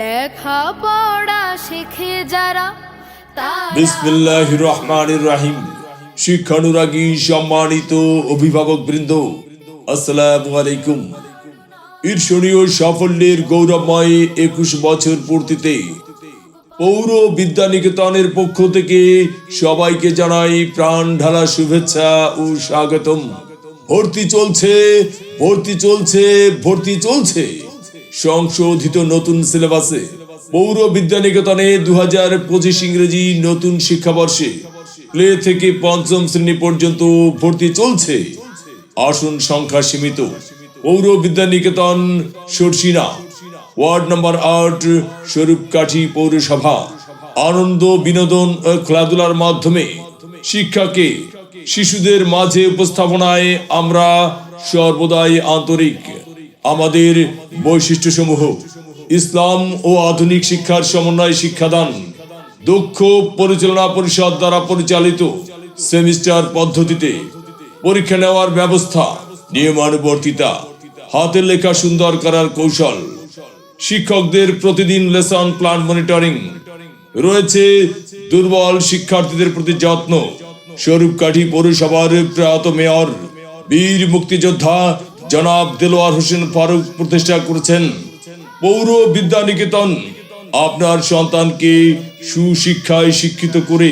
লেখা পড়া শিখে যারা বিসমিল্লাহির রহমানির রহিম। শিক্ষানুরাগী সম্মানিত অভিভাবক বৃন্দ, আসসালামু আলাইকুম। ঈর্ষণীয় সাফল্যের গৌরবময় 21 বছর পূর্তিতে পৌর বিদ্যানিকেতনের পক্ষ থেকে সবাইকে জানাই প্রাণ ঢালা শুভেচ্ছা ও স্বাগতম। ভর্তি চলছে, ভর্তি চলছে, ভর্তি চলছে সংশোধিত নতুন সিলেবাসে পৌর বিদ্যানিকেতনে 2025 ইংরেজি নতুন শিক্ষাবর্ষে প্লে থেকে পঞ্চম শ্রেণী পর্যন্ত ভর্তি চলছে। আসন সংখ্যা সীমিত। পৌর বিদ্যানিকেতন সরসিনা, ওয়ার্ড নম্বর 8, স্বরূপকাঠি পৌরসভা। আনন্দ, বিনোদন ও খেলাধুলার মাধ্যমে শিক্ষাকে শিশুদের মাঝে উপস্থাপনায় আমরা সর্বদাই আন্তরিক। আমাদের বৈশিষ্ট্যসমূহ: ইসলাম ও আধুনিক শিক্ষার সমন্বয় শিক্ষাদান, দক্ষ পরিচালনা পরিষদ দ্বারা পরিচালিত সেমিস্টার পদ্ধতিতে পরীক্ষা নেওয়ার ব্যবস্থা, নিয়মানুবর্তিতা, হাতের লেখা সুন্দর করার কৌশল, শিক্ষকদের প্রতিদিন লেসন প্ল্যান মনিটরিং, রয়েছে দুর্বল শিক্ষার্থীদের প্রতি যত্ন। স্বরূপকাঠি পৌরসভার প্রয়াত মেয়র বীর মুক্তিযোদ্ধা জনাব দেলোয়ার হোসেন ফারুক প্রতিষ্ঠা করেছেন পৌর বিদ্যানিকেতন। আপনার সন্তানকে সুশিক্ষায় শিক্ষিত করে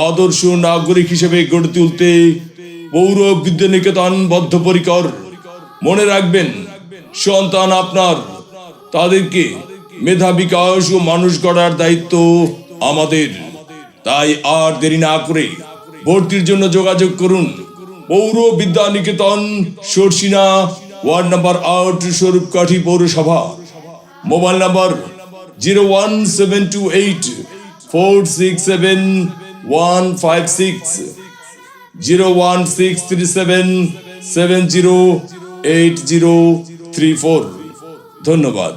আদর্শ নাগরিক হিসেবে গড়ে তুলতে পৌর বিদ্যানিকেতন বদ্ধপরিকর। মনে রাখবেন, সন্তান আপনার, তাদেরকে মেধা বিকাশ ও মানুষ গড়ার দায়িত্ব আমাদের। তাই আর দেরি না করে ভর্তির জন্য যোগাযোগ করুন। পৌর বিদ্যানিকেতন সরসিনা, ওয়ার্ড নম্বর 8, স্বরূপকাঠি পৌরসভা। মোবাইল নম্বর 01728 467 156, 01637 708034। ধন্যবাদ।